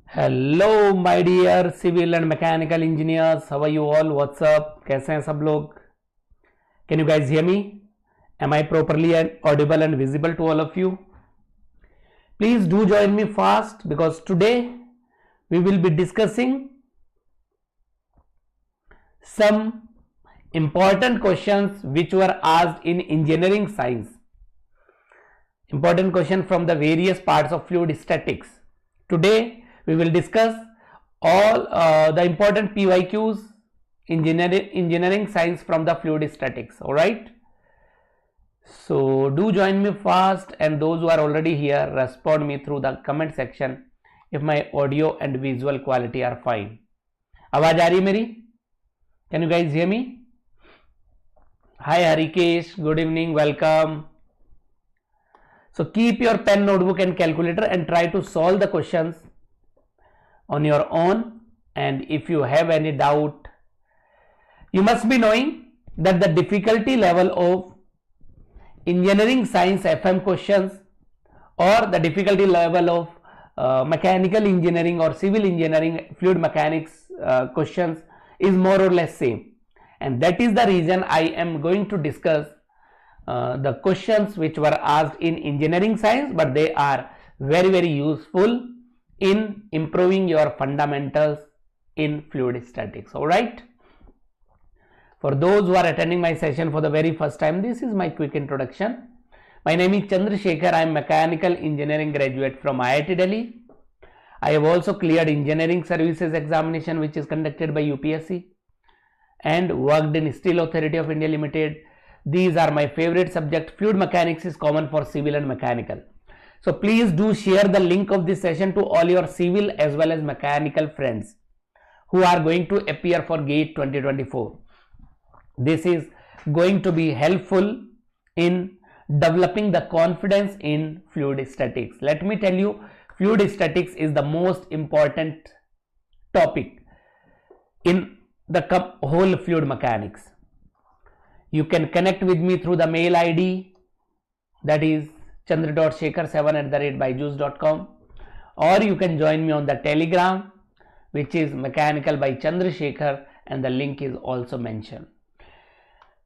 Hello my dear civil and mechanical engineers, how are you all? What's up? कैसे हैं सब लोग? Can you guys hear me? Am I properly audible and visible to all of you? Please do join me fast, because today we will be discussing some important questions which were asked in engineering science. Important question from the various parts of fluid statics. Today we will discuss all the important PYQs engineering science from the fluid statics. All right. So do join me fast, and those who are already here, respond me through the comment section if my audio and visual quality are fine. आवाज आ रही है मेरी? Can you guys hear me? Hi Harikesh, good evening, welcome. So keep your pen, notebook and calculator and try to solve the questions on your own. And if you have any doubt, you must be knowing that the difficulty level of engineering science FM questions or the difficulty level of mechanical engineering or civil engineering fluid mechanics questions is more or less same, and that is the reason I am going to discuss the questions which were asked in engineering science, but they are very useful in improving your fundamentals in fluid statics. All right. For those who are attending my session for the very first time, this is my quick introduction. My name is Chandrasekhar. I am mechanical engineering graduate from IIT Delhi. I have also cleared engineering services examination which is conducted by UPSC and worked in Steel Authority of India Limited. These are my favorite subject. Fluid mechanics is common for civil and mechanical. So please do share the link of this session to all your civil as well as mechanical friends who are going to appear for GATE 2024. This is going to be helpful in developing the confidence in fluid statics. Let me tell you, fluid statics is the most important topic in the whole fluid mechanics. You can connect with me through the mail ID, that is chandra.shekhar7@byju's.com, or you can join me on the Telegram, which is mechanical by Chandrasekhar, and the link is also mentioned.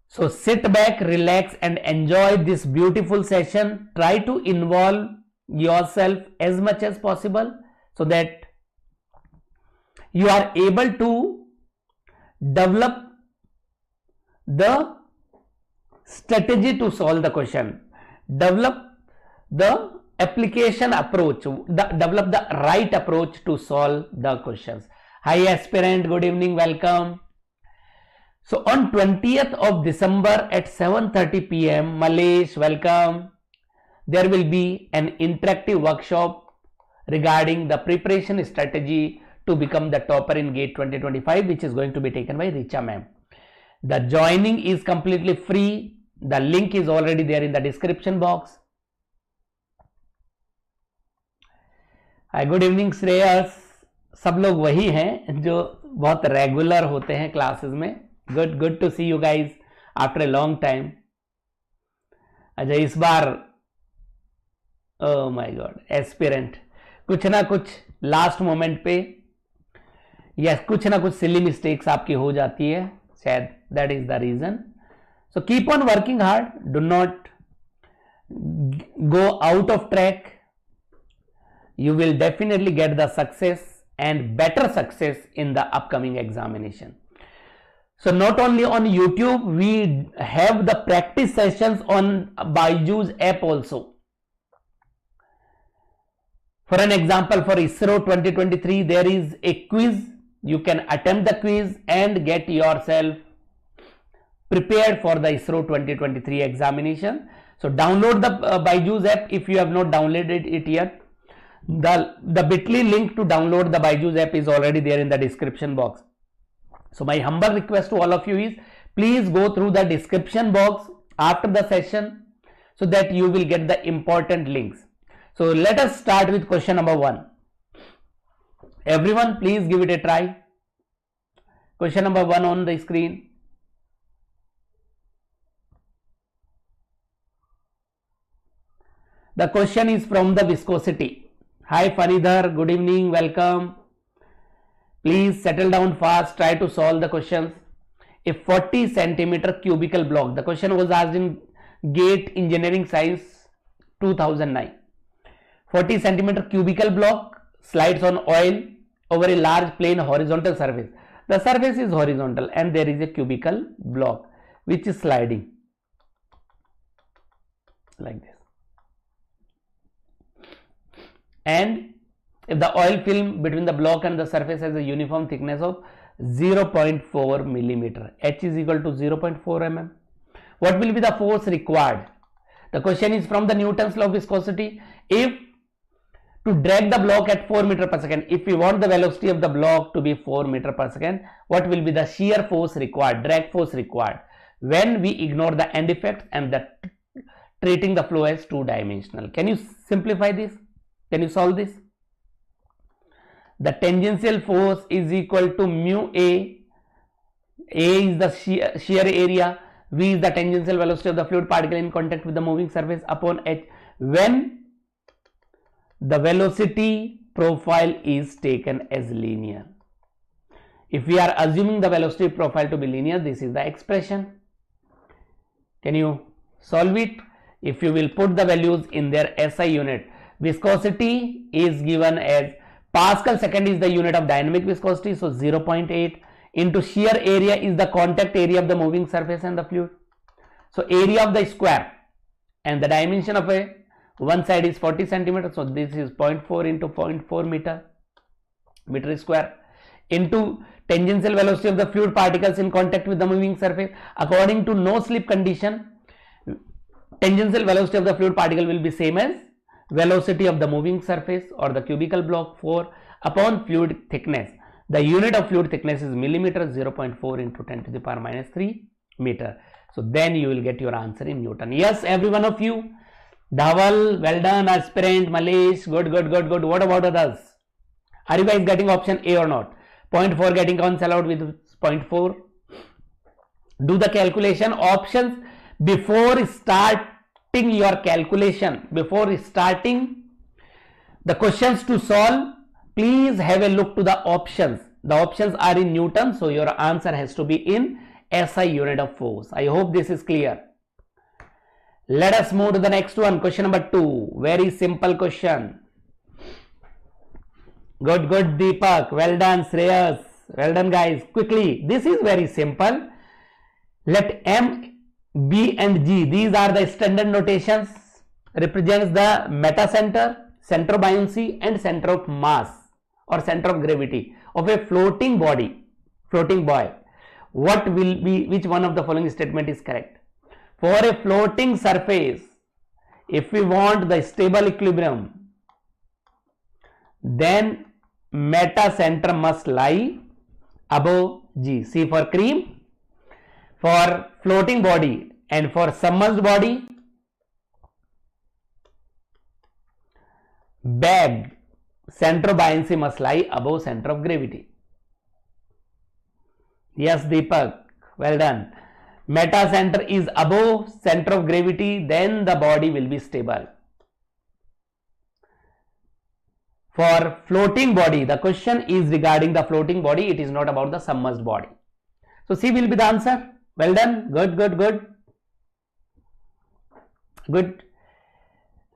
So sit back, relax and enjoy this beautiful session. Try to involve yourself as much as possible so that you are able to develop the strategy to solve the question, develop the application approach, develop the right approach to solve the questions. Hi aspirant, good evening, welcome. So on 20th of December at 7:30 PM, Malesh, welcome. There will be an interactive workshop regarding the preparation strategy to become the topper in GATE 2025, which is going to be taken by Richa ma'am. The joining is completely free. The link is already there in the description box. Hi, good evening Shreyas. सब लोग वही हैं जो बहुत regular होते हैं classes में. good to see you guys after a long time. अच्छा, इस बार oh my god, एस्पिरेंट कुछ ना कुछ लास्ट मोमेंट पे या कुछ ना कुछ सिली मिस्टेक्स आपकी हो जाती है शायद, that is the reason. So keep on working hard, do not go out of track. You will definitely get the success and better success in the upcoming examination. So not only on YouTube, we have the practice sessions on BYJU'S app also. For an example, for ISRO 2023, there is a quiz. You can attempt the quiz and get yourself prepared for the ISRO 2023 examination. So download the BYJU'S app if you have not downloaded it yet. The bit.ly link to download the BYJU'S app is already there in the description box. So my humble request to all of you is, please go through the description box after the session so that you will get the important links. So let us start with question number 1. Everyone please give it a try. Question number 1 on the screen. The question is from the viscosity. Hi Fanidhar, good evening, welcome. Please settle down fast, try to solve the questions. A 40 centimeter cubical block. The question was asked in GATE Engineering Science 2009. 40 centimeter cubical block slides on oil over a large plane horizontal surface. The surface is horizontal and there is a cubical block which is sliding like this. And if the oil film between the block and the surface has a uniform thickness of 0.4 millimeter, H is equal to 0.4 mm. What will be the force required? The question is from the Newton's law of viscosity. If to drag the block at 4 meter per second, if we want the velocity of the block to be 4 meter per second, what will be the shear force required, drag force required, when we ignore the end effects and the treating the flow as two-dimensional? Can you simplify this? Can you solve this? The tangential force is equal to mu A. A is the shear area, V is the tangential velocity of the fluid particle in contact with the moving surface, upon H when the velocity profile is taken as linear. If we are assuming the velocity profile to be linear, this is the expression. Can you solve it? If you will put the values in their SI unit, viscosity is given as Pascal second is the unit of dynamic viscosity, so 0.8 into shear area is the contact area of the moving surface and the fluid. So area of the square and the dimension of a one side is 40 centimeters, so this is 0.4 into 0.4 meter square into tangential velocity of the fluid particles in contact with the moving surface. According to no slip condition, tangential velocity of the fluid particle will be same as velocity of the moving surface or the cubical block 4 upon fluid thickness. The unit of fluid thickness is millimeter, 0.4 into 10 to the power minus 3 meter. So then you will get your answer in Newton. Yes, every one of you. Dhaval, well done. Aspirant, Malish, good. What about others? Are you guys getting option A or not? 0.4 getting cancelled out with 0.4. Do the calculation options before starting your calculation. Before starting the questions to solve, please have a look to the options. The options are in Newton, so your answer has to be in SI unit of force. I hope this is clear. Let us move to the next one. Question number 2. Very simple question. Good Deepak. Well done Shreyas. Well done guys. Quickly. This is very simple. Let M, B and G, these are the standard notations, represents the meta center, center of buoyancy and center of mass or center of gravity of a floating body, floating buoy. What will be, which one of the following statement is correct? For a floating surface, if we want the stable equilibrium, then meta center must lie above G. C for cream. For floating body and for submerged body, bag, center of buoyancy must lie above center of gravity. Yes Deepak, well done. Meta center is above center of gravity, then the body will be stable. For floating body, the question is regarding the floating body, it is not about the submerged body. So C will be the answer. Well done. Good.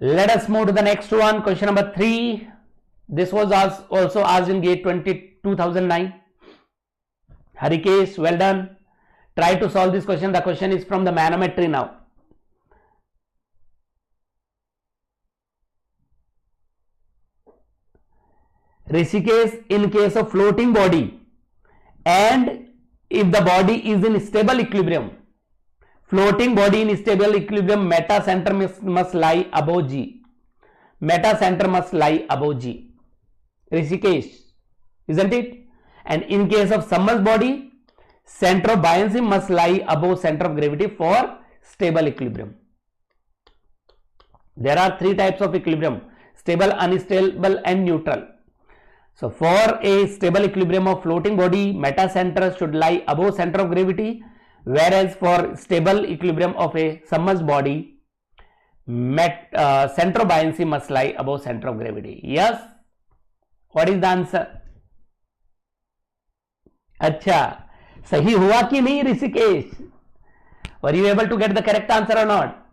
Let us move to the next one. Question number 3. This was also asked in GATE 2009. Harikesh, well done. Try to solve this question. The question is from the manometry now. Rishikesh, in case of floating body and if the body is in stable equilibrium, floating body in stable equilibrium, meta center must lie above G. Meta center must lie above G. Rishikesh, isn't it? And in case of submerged body, center of buoyancy must lie above center of gravity for stable equilibrium. There are 3 types of equilibrium: stable, unstable and neutral. So for a stable equilibrium of floating body, meta center should lie above center of gravity, whereas for stable equilibrium of a submerged body, center of buoyancy must lie above center of gravity. Yes. What is the answer? अच्छा, सही हुआ कि नहीं Rishikesh? Were you able to get the correct answer or not?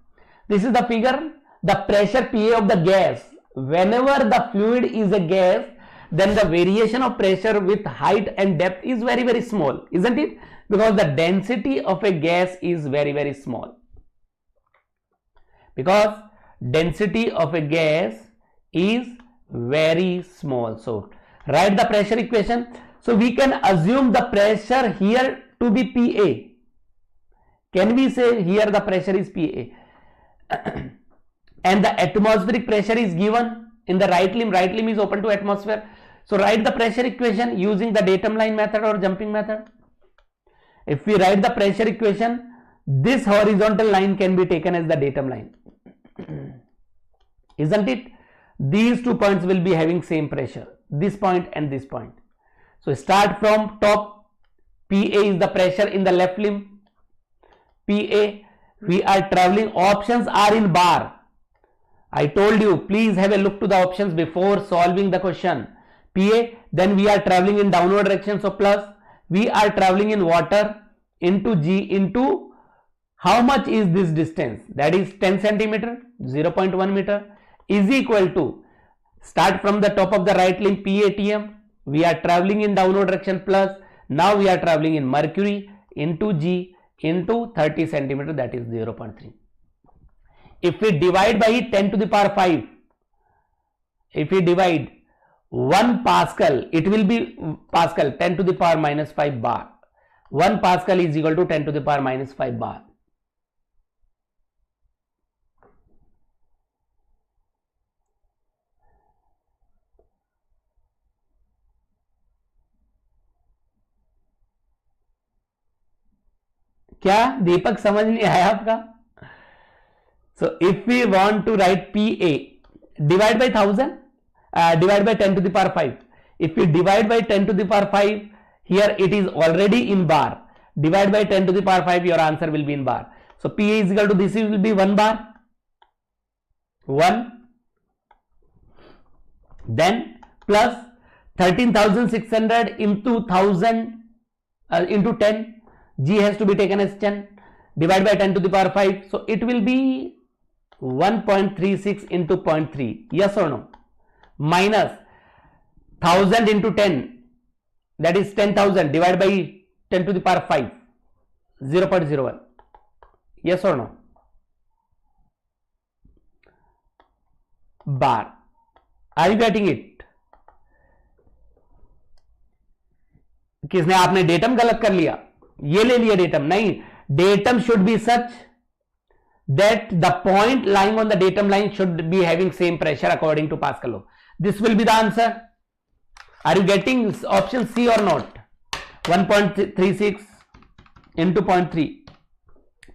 This is the figure, the pressure PA of the gas. Whenever the fluid is a gas, then the variation of pressure with height and depth is very, very small, isn't it? Because the density of a gas is very, very small. Because density of a gas is very small. So write the pressure equation. So we can assume the pressure here to be PA. Can we say here the pressure is PA? And the atmospheric pressure is given in the right limb. Right limb is open to atmosphere. So write the pressure equation using the datum line method or jumping method. If we write the pressure equation, this horizontal line can be taken as the datum line. Isn't it? These 2 points will be having same pressure, this point and this point. So start from top. PA is the pressure in the left limb. PA, we are traveling, options are in bar. I told you, please have a look to the options before solving the question. PA, then we are traveling in downward direction, so plus, we are traveling in water into G into how much is this distance? That is 10 centimeter, 0.1 meter is equal to, start from the top of the right limb, PATM, we are traveling in downward direction plus, now we are traveling in mercury into G into 30 centimeter, that is 0.3. If we divide by 10 to the power 5, if we divide 1 Pascal, it will be Pascal 10 to the power minus 5 bar. 1 Pascal is equal to 10 to the power minus 5 bar. क्या दीपक समझ नहीं आया आपका? So if we want to write PA, divide by 1000, divide by 10 to the power 5. If we divide by 10 to the power 5, here it is already in bar. Divide by 10 to the power 5, your answer will be in bar. So PA is equal to, this will be 1 bar, 1, then plus 13,600 into 1000 into 10. G has to be taken as 10, divide by 10 to the power 5, so it will be 1.36 into 0.3, yes or no, minus 1000 into 10, that is 10,000, divided by 10 to the power 5, 0.01, yes or no, bar. Are you getting it? किसने, आपने datum गलत कर लिया, ये ले लिया datum, नहीं, datum should be such that the point lying on the datum line should be having same pressure according to Pascal law. This will be the answer. Are you getting option C or not? 1.36 into 0.3,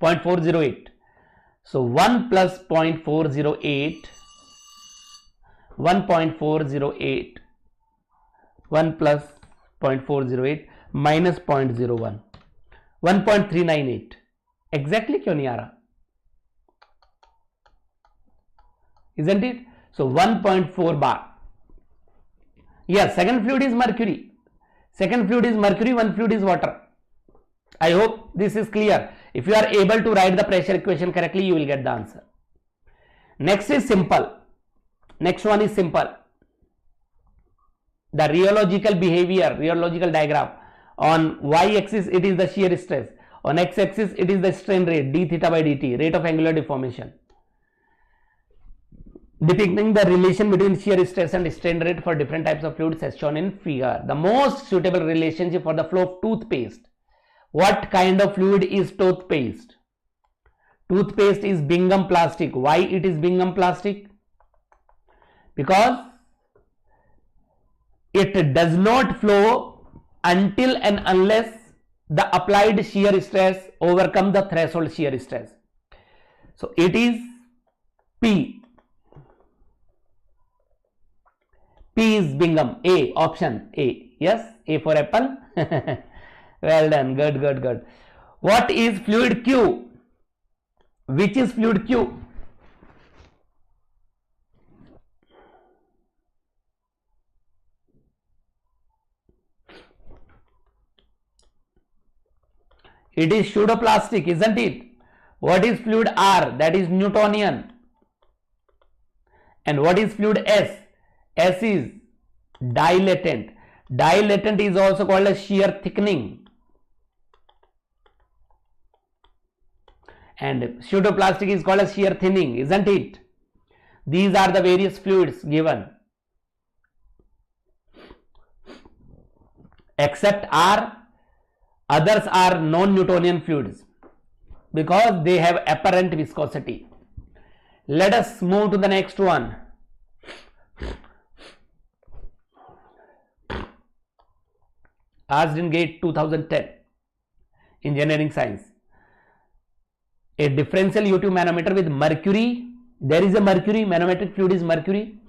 0.408. So 1 plus 0.408, 1.408, 1 plus 0.408 minus 0.01, 1.398. Exactly क्यों नहीं आ रहा? Isn't it? So 1.4 bar. Yes, second fluid is mercury. Second fluid is mercury, one fluid is water. I hope this is clear. If you are able to write the pressure equation correctly, you will get the answer. Next is simple. Next one is simple. The rheological behavior, rheological diagram. On y-axis it is the shear stress. On x-axis it is the strain rate, d theta by dt, rate of angular deformation, depicting the relation between shear stress and strain rate for different types of fluids as shown in figure. The most suitable relationship for the flow of toothpaste. What kind of fluid is toothpaste? Toothpaste is Bingham plastic. Why it is Bingham plastic? Because it does not flow until and unless the applied shear stress overcome the threshold shear stress. So it is P. P is Bingham. A, option A. Yes, A for apple. Well done. Good, good, good. What is fluid Q? Which is fluid Q? It is pseudoplastic, isn't it? What is fluid R? That is Newtonian. And what is fluid S? S is dilatant. Dilatant is also called as shear thickening. And pseudoplastic is called as shear thinning, isn't it? These are the various fluids given. Except R, others are non-Newtonian fluids because they have apparent viscosity. Let us move to the next one. Asked in GATE 2010, engineering science. A differential U2 manometer with mercury. There is a mercury, manometric fluid is mercury.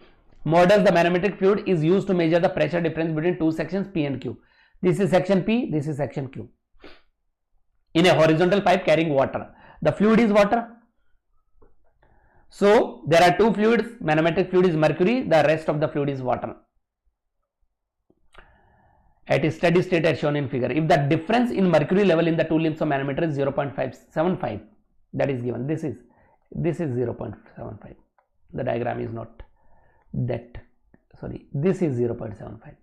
Models the manometric fluid is used to measure the pressure difference between two sections P and Q. This is section P, this is section Q. In a horizontal pipe carrying water. The fluid is water. So there are two fluids, manometric fluid is mercury, the rest of the fluid is water. At a steady state as shown in figure. If the difference in mercury level in the two limbs of manometer is 0.575, that is given. This is 0.75. The diagram is not that, sorry, this is 0.75.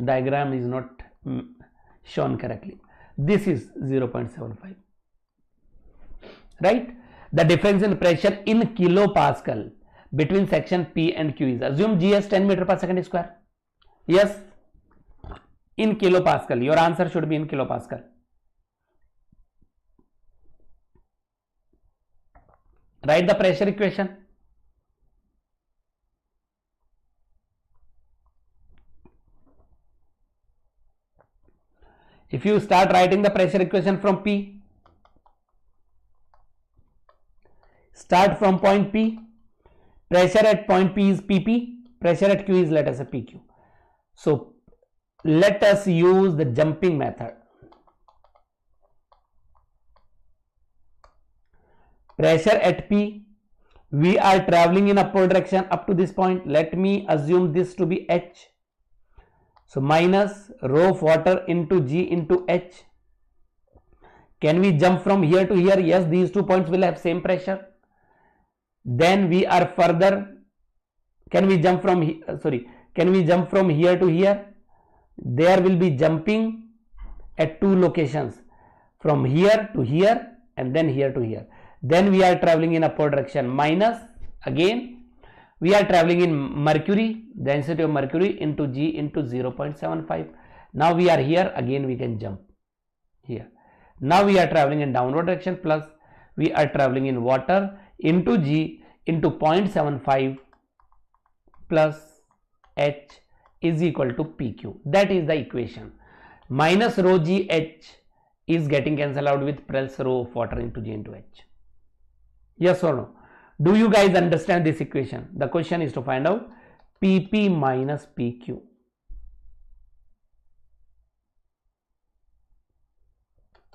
Diagram is not shown correctly. This is 0.75. Right? The difference in pressure in kilopascal between section P and Q is, assume G as 10 meter per second square. Yes, in kilopascal. Your answer should be in kilopascal. Write the pressure equation. If you start writing the pressure equation from P, start from point P, pressure at point P is PP, pressure at Q is, let us say, PQ. So let us use the jumping method. Pressure at P, we are traveling in upward direction up to this point. Let me assume this to be H. So minus rho of water into G into H. Can we jump from here to here? Yes, these 2 points will have same pressure. Then we are further, can we jump from here to here? There will be jumping at two locations, from here to here and then here to here. Then we are traveling in upward direction. Minus, again we are traveling in mercury, density of mercury into G into 0.75. Now we are here, again we can jump here. Now we are traveling in downward direction, plus we are traveling in water into G into 0.75 plus H is equal to PQ. That is the equation. Minus rho G H is getting cancelled out with plus rho of water into G into H. Yes or no? Do you guys understand this equation? The question is to find out PP minus PQ.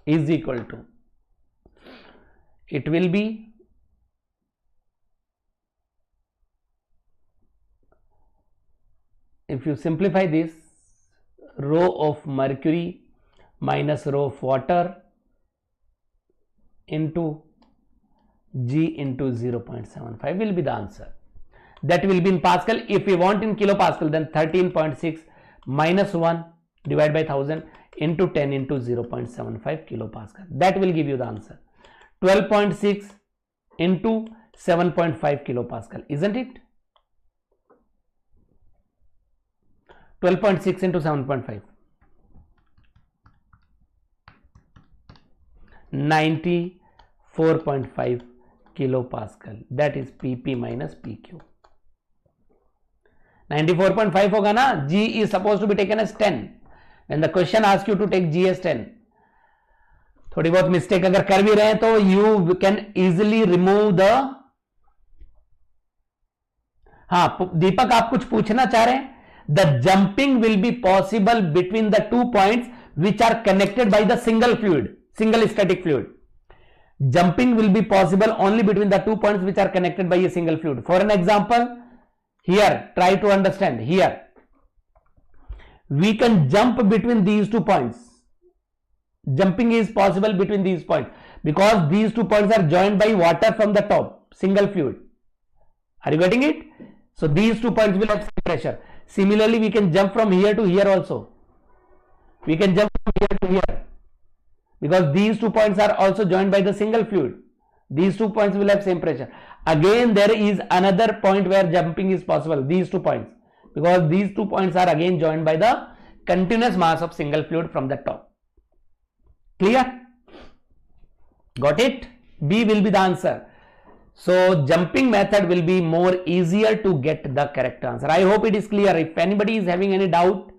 Is equal to, it will be if you simplify this, rho of mercury minus rho of water into G into 0.75 will be the answer. That will be in Pascal. If we want in kilopascal, then 13.6 minus 1 divided by 1000 into 10 into 0.75 kilopascal. That will give you the answer. 12.6 into 7.5 kilopascal, isn't it? 12.6 into 7.5. 94.5 kilopascal. That is PP minus PQ. 94.5 होगा ना. G is supposed to be taken as 10. When the question asks you to take G as 10, थोड़ी बहुत mistake अगर कर भी रहे हैं तो you can easily remove the. हाँ दीपक, आप कुछ पूछना चाह रहे हैं? The jumping will be possible between the 2 points which are connected by the single fluid, single static fluid. Jumping will be possible only between the 2 points which are connected by a single fluid. For an example, here try to understand. Here we can jump between these 2 points. Jumping is possible between these points because these 2 points are joined by water from the top, single fluid. Are you getting it? So these 2 points will have same pressure. Similarly, we can jump from here to here also. We can jump from here to here because these 2 points are also joined by the single fluid. These 2 points will have same pressure. Again, there is another point where jumping is possible. These 2 points, because these 2 points are again joined by the continuous mass of single fluid from the top. Clear? Got it? B will be the answer. So jumping method will be more easier to get the correct answer. I hope it is clear. If anybody is having any doubt,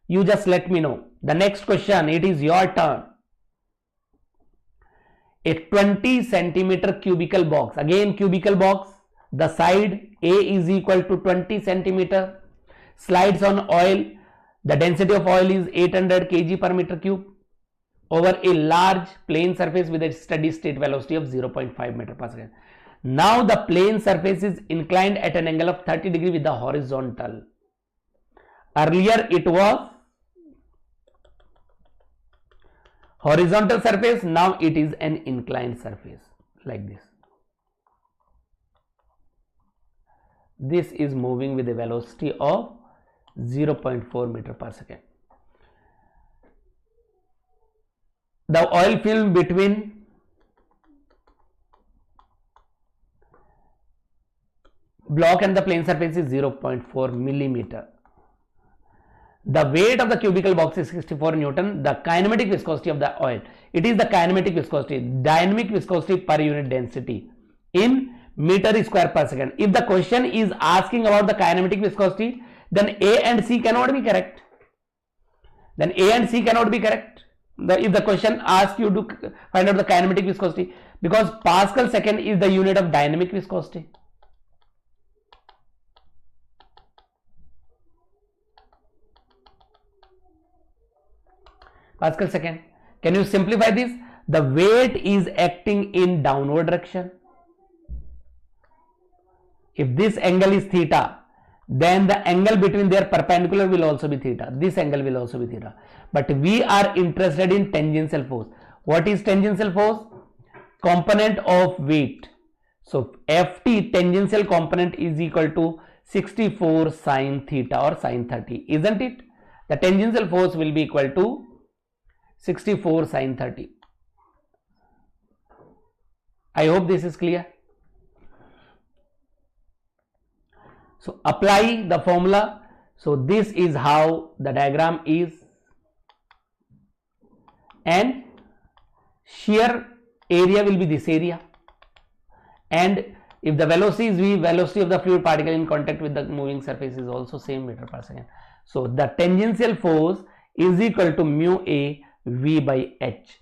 you just let me know. The next question, it is your turn. A 20 centimeter cubical box, again cubical box, the side A is equal to 20 centimeter, slides on oil, the density of oil is 800 kg per meter cube over a large plane surface with a steady state velocity of 0.5 meter per second. Now the plane surface is inclined at an angle of 30 degree with the horizontal. Earlier it was horizontal surface, now it is an inclined surface like this. This is moving with a velocity of 0.4 meter per second. The oil film between block and the plane surface is 0.4 millimeter. The weight of the cubical box is 64 Newton. The kinematic viscosity of the oil. It is the kinematic viscosity, dynamic viscosity per unit density in meter square per second. If the question is asking about the kinematic viscosity, then A and C cannot be correct. Then A and C cannot be correct. If the question asks you to find out the kinematic viscosity, because Pascal second is the unit of dynamic viscosity. Pascal second. Can you simplify this? The weight is acting in downward direction. If this angle is theta, then the angle between their perpendicular will also be theta. This angle will also be theta. But we are interested in tangential force. What is tangential force? Component of weight. So Ft, tangential component, is equal to 64 sine theta or sine 30, isn't it? The tangential force will be equal to 64 sine 30. I hope this is clear. So apply the formula. So this is how the diagram is, and shear area will be this area, and if the velocity is V, velocity of the fluid particle in contact with the moving surface is also same meter per second. So the tangential force is equal to mu A V by H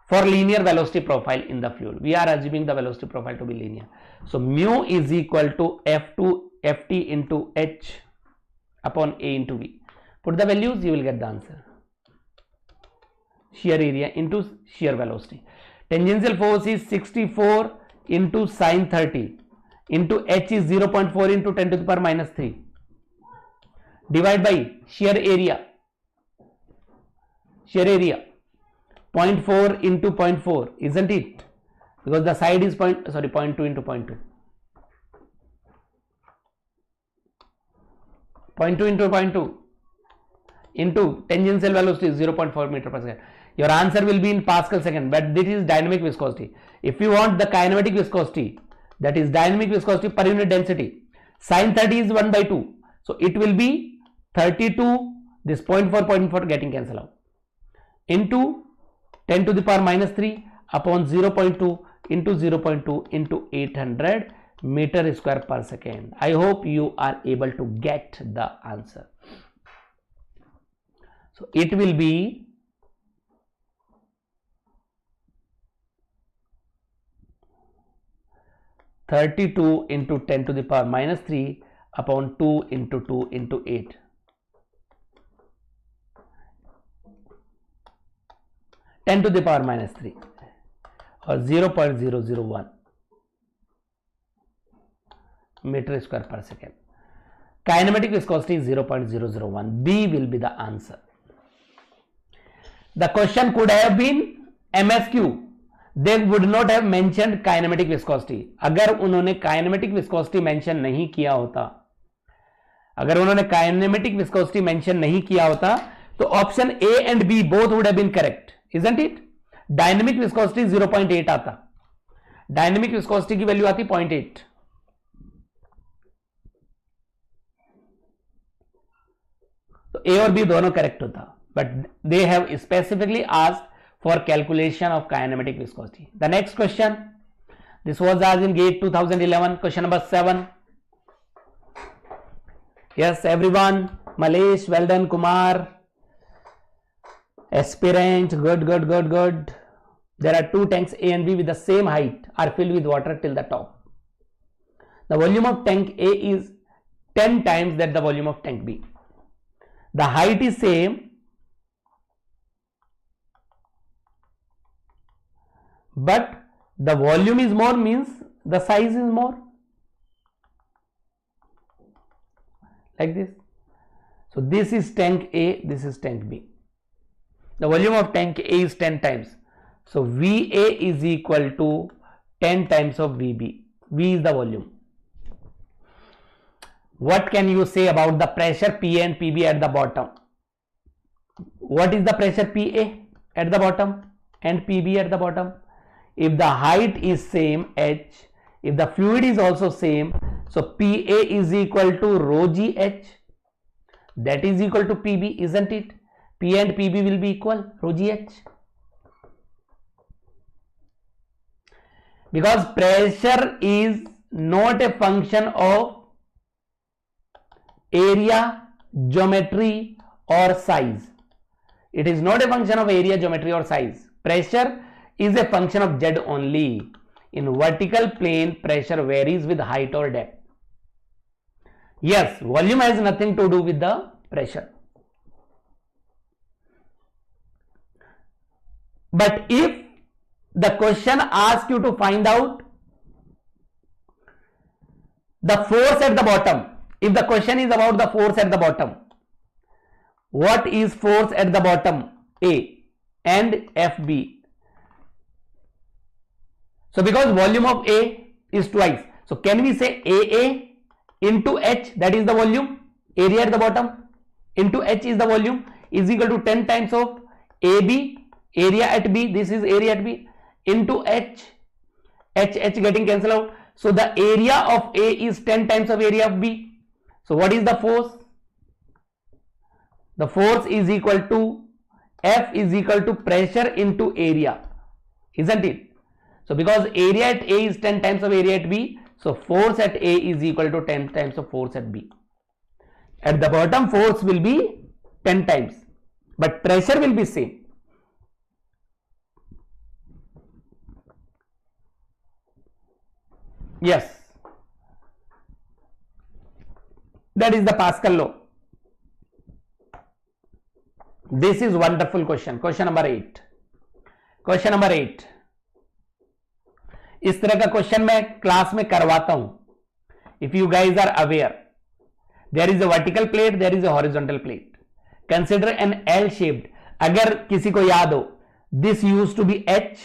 for linear velocity profile in the fluid. We are assuming the velocity profile to be linear. So mu is equal to Ft into H upon A into V. Put the values, you will get the answer. Shear area into shear velocity. Tangential force is 64 into sine 30 into H is 0.4 into 10 to the power minus 3. Divide by shear area. Shear area 0.4 into 0.4, isn't it? Because the side is 0.2 into 0.2. 0.2 into 0.2 into tangential velocity is 0.4 meter per second. Your answer will be in Pascal second, but this is dynamic viscosity. If you want the kinematic viscosity, that is dynamic viscosity per unit density, sine 30 is 1 by 2. So it will be 32, this 0.4 getting cancelled out, into 10 to the power minus 3 upon 0.2 into 0.2 into 800 meter square per second. I hope you are able to get the answer. So it will be 32 into 10 to the power minus 3 upon 2 into 2 into 8. 10 to the power minus 3 or 0.001 meter square per second. Kinematic viscosity is 0.001. B will be the answer. The question could have been MSQ. They would not have mentioned kinematic viscosity. अगर उन्होंने kinematic viscosity mention नहीं किया होता, अगर उन्होंने kinematic viscosity mention नहीं किया होता, तो option A and B both would have been correct, isn't it? Dynamic viscosity 0.8 आता, dynamic viscosity की वैल्यू आती 0.8. तो A और B दोनों करेक्ट होता, but they have specifically asked for calculation of kinematic viscosity. The next question, this was asked in GATE 2011, question number 7. Yes, everyone, Malesh, well done, Kumar, aspirant, good. There are two tanks A and B with the same height are filled with water till the top. The volume of tank A is 10 times that the volume of tank B. The height is same, but the volume is more, means the size is more, like this. So this is tank A, this is tank B. The volume of tank A is 10 times. So VA is equal to 10 times of VB. V is the volume. What can you say about the pressure PA and PB at the bottom? What is the pressure PA at the bottom and PB at the bottom? If the height is same h, if the fluid is also same, so PA is equal to rho GH, that is equal to PB, isn't it? P and PB will be equal, rho GH. Because pressure is not a function of area, geometry or size. It is not a function of area, geometry or size. Pressure is a function of Z only. In vertical plane, pressure varies with height or depth. Yes, volume has nothing to do with the pressure. But if the question asks you to find out the force at the bottom, if the question is about the force at the bottom, what is force at the bottom? A and FB. So because volume of A is twice, so can we say AA into H, that is the volume, area at the bottom, into H is the volume, is equal to 10 times of AB, area at B, this is area at B, into H getting cancelled out. So the area of A is 10 times of area of B. So what is the force? The force is equal to F is equal to pressure into area, isn't it? So because area at A is 10 times of area at B, so force at A is equal to 10 times of force at B. At the bottom, force will be 10 times, but pressure will be same. Yes, that is the Pascal law. This is wonderful question. Question number 8. Question number 8. इस तरह का question मैं class में करवाता हूं. If you guys are aware, there is a vertical plate, there is a horizontal plate. Consider an L-shaped. अगर किसी को याद हो, this used to be H,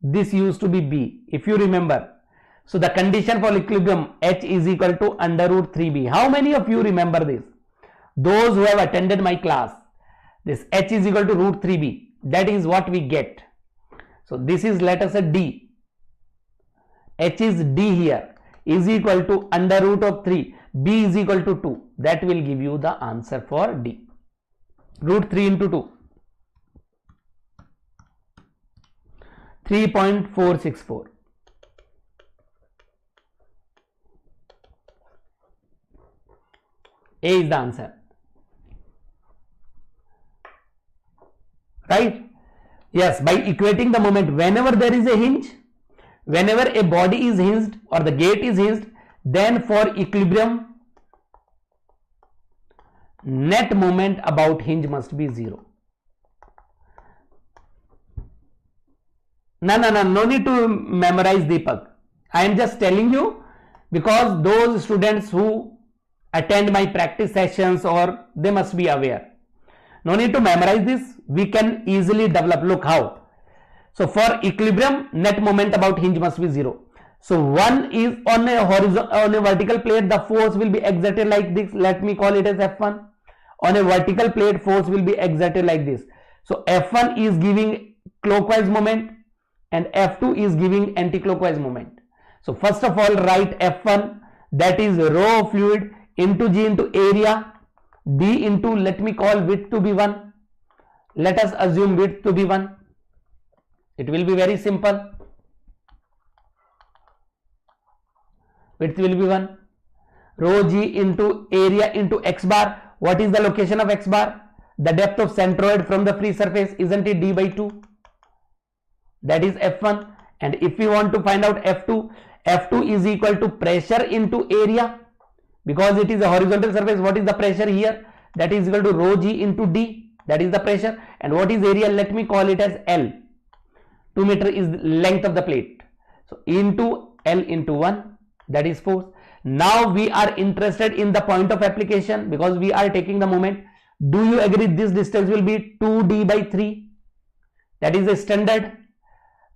this used to be B. If you remember, so the condition for equilibrium, H is equal to under root 3B. How many of you remember this? Those who have attended my class, this H is equal to root 3B. That is what we get. So this is, let us say, D. H is D here, is equal to under root of 3. B is equal to 2. That will give you the answer for D. Root 3 into 2. 3.464. A is the answer. Right? Yes, by equating the moment, whenever there is a hinge, whenever a body is hinged or the gate is hinged, then for equilibrium, net moment about hinge must be 0. No need to memorize, Deepak. I am just telling you, because those students who attend my practice sessions, or they must be aware. No need to memorize this. We can easily develop. Look how. So for equilibrium, net moment about hinge must be 0. So one is on a horizontal, on a vertical plate, the force will be exerted like this. Let me call it as F1. On a vertical plate, force will be exerted like this. So F1 is giving clockwise moment and F2 is giving anti-clockwise moment. So first of all, write F1, that is rho of fluid, into G into area, D into, let me call width to be 1. Let us assume width to be 1. It will be very simple. Width will be 1. Rho G into area into x bar. What is the location of x bar? The depth of centroid from the free surface, isn't it, d by 2? That is F1. And if we want to find out F2, F2 is equal to pressure into area. Because it is a horizontal surface, what is the pressure here? That is equal to rho G into D. That is the pressure. And what is area? Let me call it as L. 2 meter is the length of the plate. So into L into 1, that is force. Now we are interested in the point of application because we are taking the moment. Do you agree this distance will be 2d by 3? That is the standard,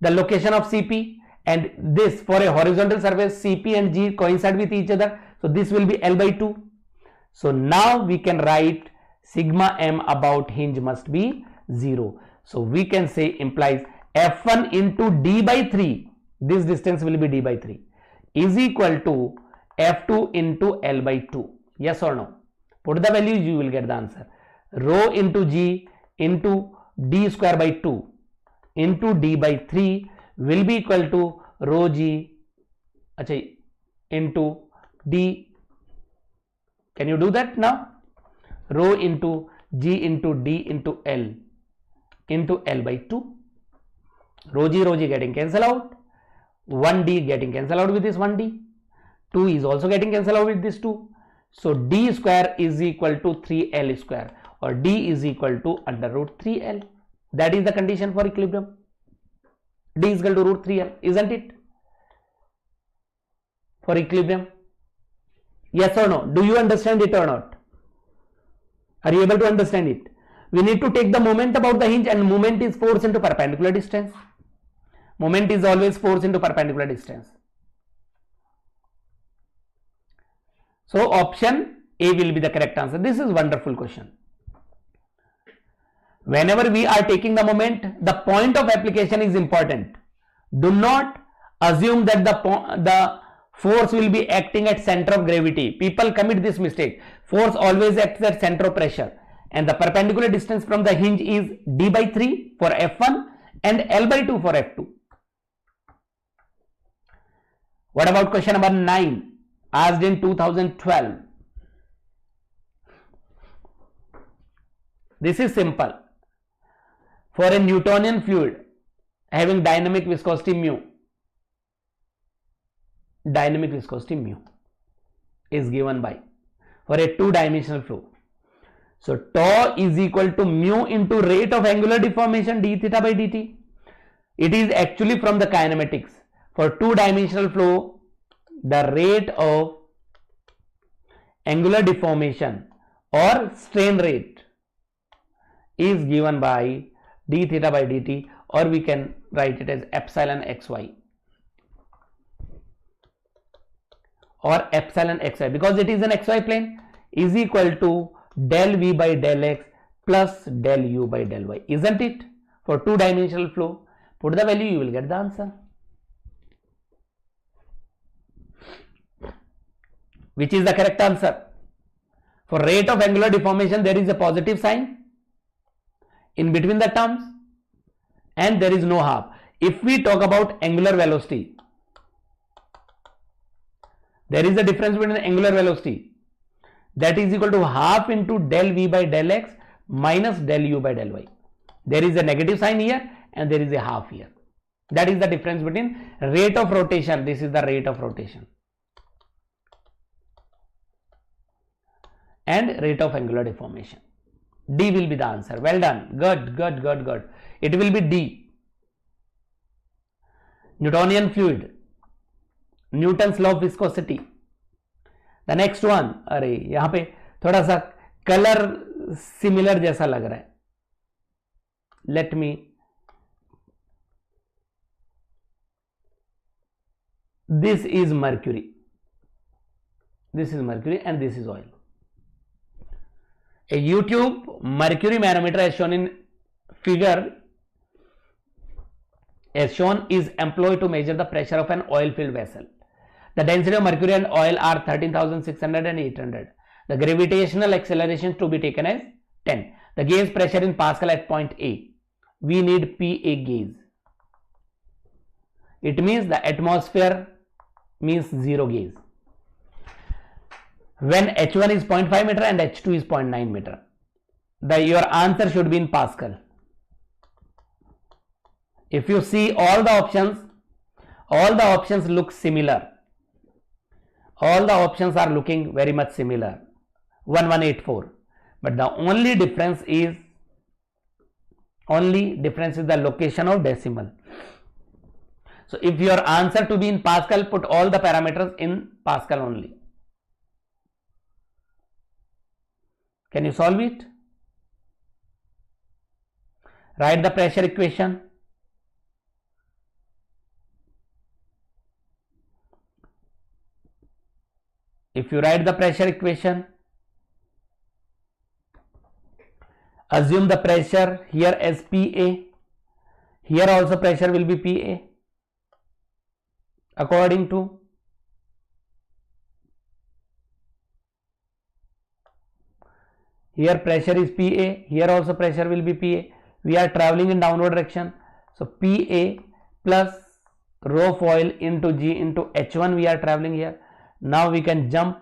the location of CP, and this for a horizontal surface CP and G coincide with each other. So this will be L by 2. So now we can write sigma m about hinge must be 0. So we can say implies F1 into d by 3, this distance will be d by 3, is equal to F2 into L by 2. Yes or no? Put the values, you will get the answer. Rho into G into d square by 2 into d by 3 will be equal to rho G into d. Can you do that now? Rho into G into d into L by 2. Rho G getting cancelled out. 1d getting cancelled out with this 1d. 2 is also getting cancelled out with this 2. So d square is equal to 3l square, or d is equal to under root 3l. That is the condition for equilibrium. D is equal to root 3l, isn't it? For equilibrium. Yes or no? Do you understand it or not? Are you able to understand it? We need to take the moment about the hinge, and moment is force into perpendicular distance. Moment is always force into perpendicular distance. So option A will be the correct answer. This is wonderful question. Whenever we are taking the moment, the point of application is important. Do not assume that the force will be acting at center of gravity. People commit this mistake. Force always acts at center of pressure, and the perpendicular distance from the hinge is d by 3 for F1 and L by 2 for F2. What about question number 9, asked in 2012? This is simple. For a Newtonian fluid having dynamic viscosity mu is given by, for a two-dimensional flow. So tau is equal to mu into rate of angular deformation d theta by dt. It is actually from the kinematics. For two-dimensional flow, the rate of angular deformation or strain rate is given by d theta by dt, or we can write it as epsilon xy or epsilon xy, because it is an xy plane, is equal to del v by del x plus del u by del y, isn't it? For two-dimensional flow, put the value, you will get the answer. Which is the correct answer? For rate of angular deformation, there is a positive sign in between the terms and there is no half. If we talk about angular velocity, there is a difference between angular velocity, that is equal to half into del v by del x minus del u by del y. There is a negative sign here and there is a half here. That is the difference between rate of rotation. This is the rate of rotation and rate of angular deformation. D will be the answer. Well done. Good. It will be D. Newtonian fluid, Newton's law of viscosity, the next one, अरे यहां पे थोड़ा सा colour similar जैसा लग रहा है. Let me, this is mercury, this is mercury and this is oil. A YouTube mercury manometer as shown in figure as shown is employed to measure the pressure of an oil filled vessel. The density of mercury and oil are 13,600 and 800. The gravitational acceleration to be taken as 10. The gauge pressure in Pascal at point A. We need PA gauge. It means the atmosphere means 0 gauge. When H1 is 0.5 meter and H2 is 0.9 meter, your answer should be in Pascal. If you see all the options look similar. All the options are looking very much similar. 1184. But the only difference is the location of decimal. So if your answer to be in Pascal, put all the parameters in Pascal only. Can you solve it? Write the pressure equation. If you write the pressure equation, assume the pressure here as PA. Here also pressure will be PA. According to here pressure is PA, here also pressure will be PA. We are traveling in downward direction, so PA plus rho of oil into G into H1 we are traveling here. Now we can jump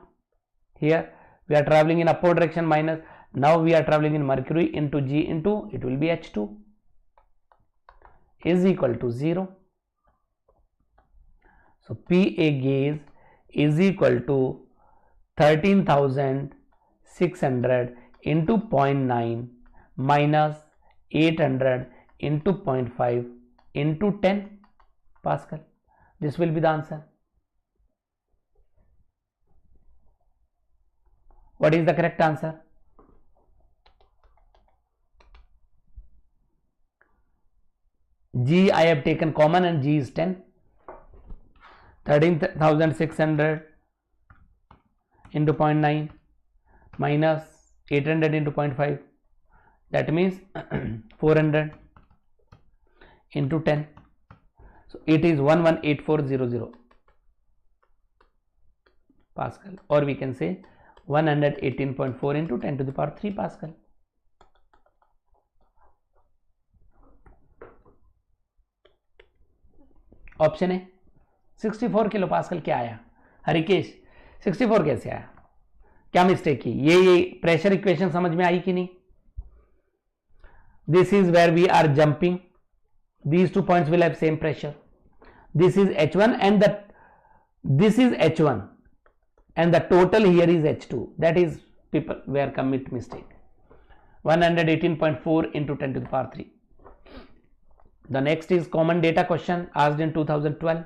here, we are traveling in upward direction minus, now we are traveling in mercury into G into, it will be H2 is equal to 0. So PA gauge is equal to 13,600 into 0.9 minus 800 into 0.5 into 10 Pascal. This will be the answer. What is the correct answer? G I have taken common and G is 10. 13,600 into 0.9 minus 800 into 0.5, that means 400 into 10. So it is 118400 Pascal, or we can say 118.4 into 10 to the power 3 Pascal. Option है 64 kilo pascal. क्या आया हरिकेश? 64 कैसे आया? क्या mistake की? ये pressure equation समझ में आई कि नहीं? This is where we are jumping. These 2 points will have same pressure. This is H1 and this is H1 and the total here is H2. That is people where commit mistake. 118.4 into 10 to the power 3. The next is common data question asked in 2012.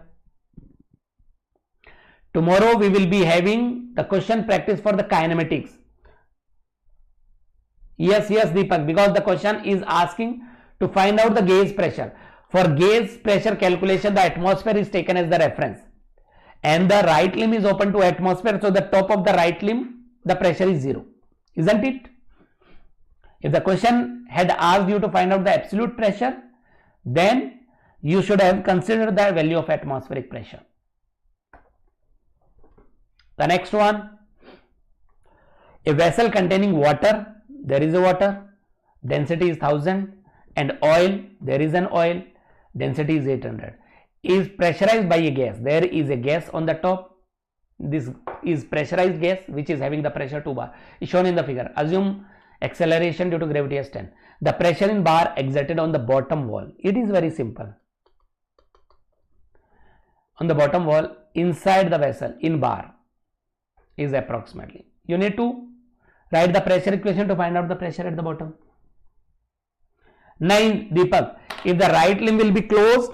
Tomorrow we will be having the question practice for the kinematics. Yes, Deepak, because the question is asking to find out the gauge pressure. For gauge pressure calculation, the atmosphere is taken as the reference and the right limb is open to atmosphere, so the top of the right limb, the pressure is 0, isn't it? If the question had asked you to find out the absolute pressure, then you should have considered the value of atmospheric pressure. The next one, a vessel containing water, there is a water, density is 1000, and oil, there is an oil, density is 800, is pressurized by a gas. There is a gas on the top. This is pressurized gas which is having the pressure 2 bar is shown in the figure. Assume acceleration due to gravity as 10. The pressure in bar exerted on the bottom wall. It is very simple. On the bottom wall inside the vessel in bar is approximately. You need to write the pressure equation to find out the pressure at the bottom. 9 Deepak, if the right limb will be closed,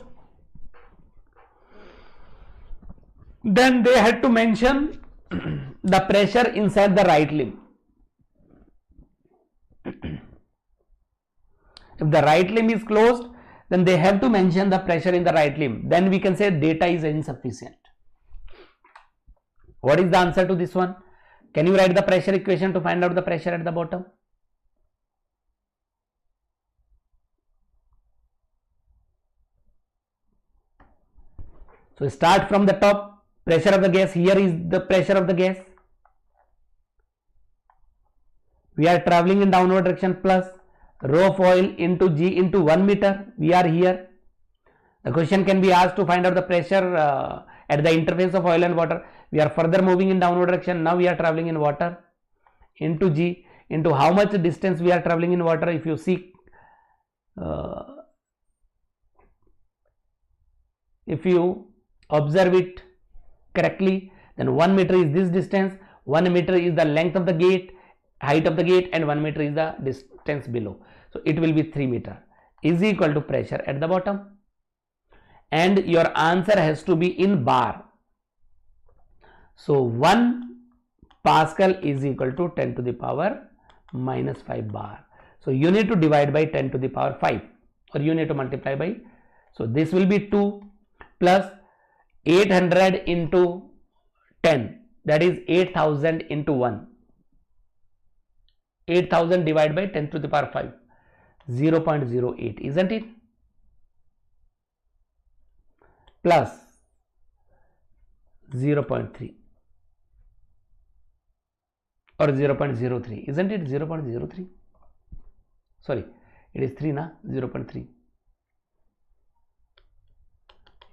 then they had to mention the pressure inside the right limb. If the right limb is closed, then they have to mention the pressure in the right limb. Then we can say data is insufficient. What is the answer to this one? Can you write the pressure equation to find out the pressure at the bottom? So start from the top. Pressure of the gas, here is the pressure of the gas. We are traveling in downward direction, plus rho of oil into G into 1 meter. We are here. The question can be asked to find out the pressure at the interface of oil and water. We are further moving in downward direction. Now we are traveling in water, into G into how much distance we are traveling in water. If you see, if you observe it correctly, then 1 meter is this distance, 1 meter is the length of the gate, height of the gate, and 1 meter is the distance below. So it will be 3 meter is equal to pressure at the bottom, and your answer has to be in bar. So 1 Pascal is equal to 10 to the power minus 5 bar. So you need to divide by 10 to the power 5, or you need to multiply by. So this will be 2 plus 800 into 10, that is 8000 into 1. 8000 divided by 10 to the power 5, 0.08, isn't it? Plus 0.3 or 0.03, isn't it? 0.03, sorry, it is 3 na, 0.3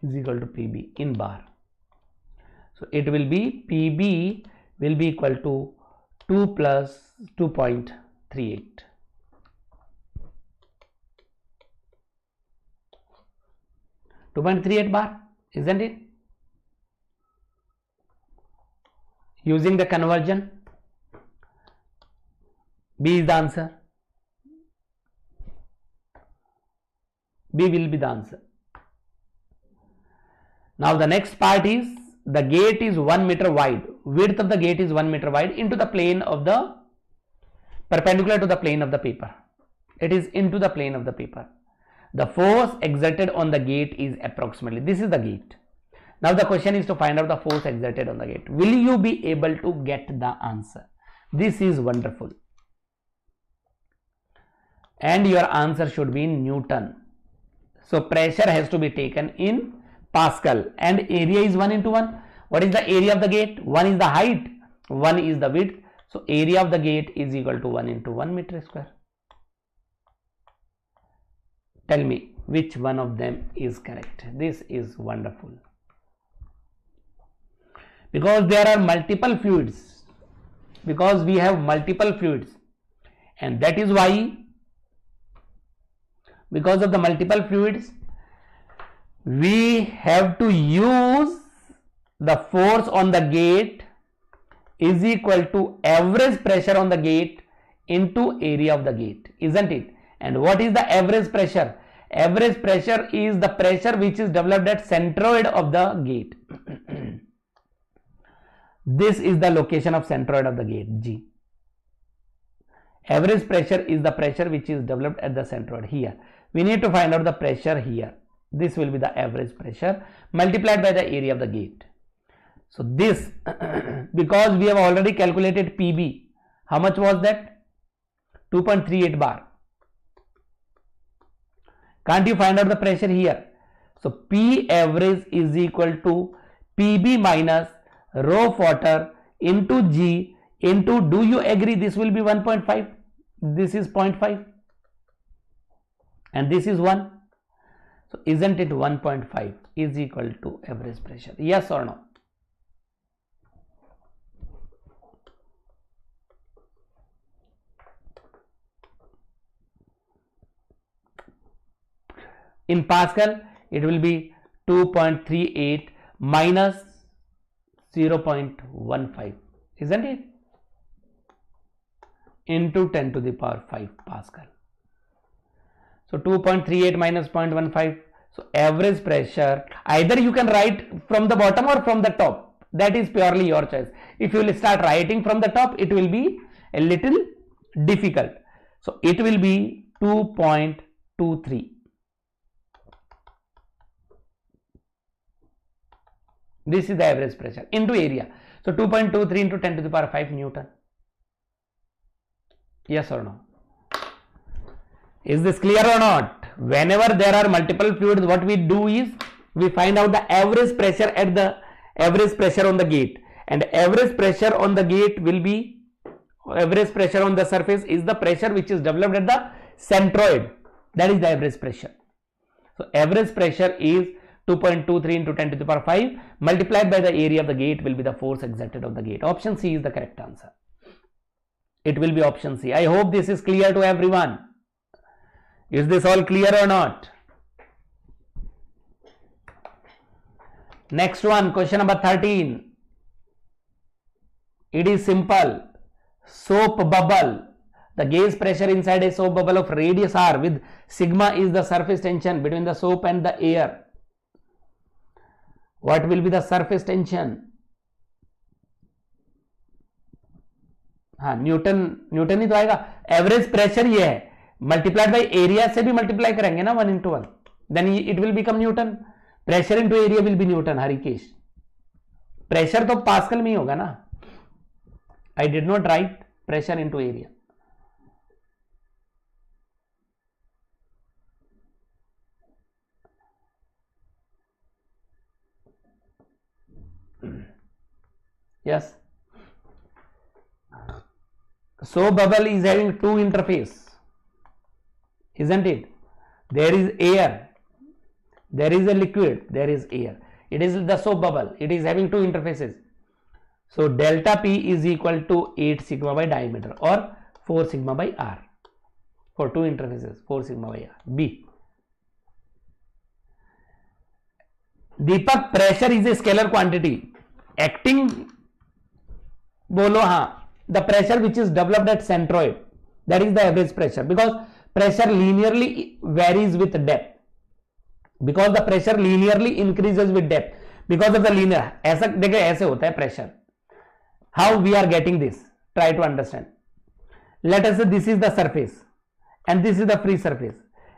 is equal to PB in bar. So it will be PB will be equal to 2 plus 2.38. 2.38 bar, isn't it? Using the conversion, B is the answer. B will be the answer. Now the next part is, the gate is 1 meter wide, width of the gate is 1 meter wide into the plane of the, perpendicular to the plane of the paper. It is into the plane of the paper. The force exerted on the gate is approximately, this is the gate. Now the question is to find out the force exerted on the gate. Will you be able to get the answer? This is wonderful. And your answer should be in Newton. So pressure has to be taken in Pascal, and area is 1 into 1. What is the area of the gate? 1 is the height, 1 is the width. So area of the gate is equal to 1 into 1 meter square. Tell me which one of them is correct. This is wonderful. Because there are multiple fluids, because we have multiple fluids, and that is why, because of the multiple fluids, we have to use the force on the gate is equal to average pressure on the gate into area of the gate, isn't it? And what is the average pressure? Average pressure is the pressure which is developed at centroid of the gate. This is the location of centroid of the gate, G. Average pressure is the pressure which is developed at the centroid here. We need to find out the pressure here. This will be the average pressure multiplied by the area of the gate. So this, because we have already calculated PB, how much was that? 2.38 bar. Can't you find out the pressure here? So P average is equal to PB minus rho of water into G into, do you agree, this will be 1.5, this is 0.5 and this is 1. So isn't it 1.5 is equal to average pressure? Yes or no? In Pascal, it will be 2.38 minus 0.15, isn't it? Into 10 to the power 5 Pascal. So 2.38 minus 0.15. So average pressure, either you can write from the bottom or from the top. That is purely your choice. If you will start writing from the top, it will be a little difficult. So it will be 2.23. This is the average pressure into area. So 2.23 into 10 to the power 5 Newton. Yes or no? Is this clear or not? Whenever there are multiple fluids, what we do is we find out the average pressure at the average pressure on the gate, and average pressure on the gate will be, average pressure on the surface is the pressure which is developed at the centroid. That is the average pressure. So average pressure is 2.23 into 10 to the power 5 multiplied by the area of the gate will be the force exerted on the gate. Option C is the correct answer. It will be option C. I hope this is clear to everyone. Is this all clear or not? Next one, question number 13. It is simple. Soap bubble. The gauge pressure inside a soap bubble of radius r with sigma is the surface tension between the soap and the air. What will be the surface tension? हाँ Newton ही तो आएगा. Average pressure ये है, multiplied by area से भी multiply करेंगे ना 1 into 1, then it will become newton. Pressure into area will be newton. Harikesh, pressure तो पास्कल में ही होगा ना. I did not write pressure into area. Yes. So bubble is having two interface, isn't it? There is air, there is a liquid, there is air. It is the soap bubble. It is having two interfaces. So delta P is equal to 8 sigma by diameter or 4 sigma by R. For two interfaces, 4 sigma by R. B. Deepak, pressure is a scalar quantity. Acting बोलो हाँ, the pressure which is developed at centroid, that is the average pressure, because pressure linearly varies with depth, because the pressure linearly increases with depth because of the linear. ऐसा देखिए ऐसे होता है pressure. How we are getting this? Try to understand. Let us say this is the surface and this is the free surface.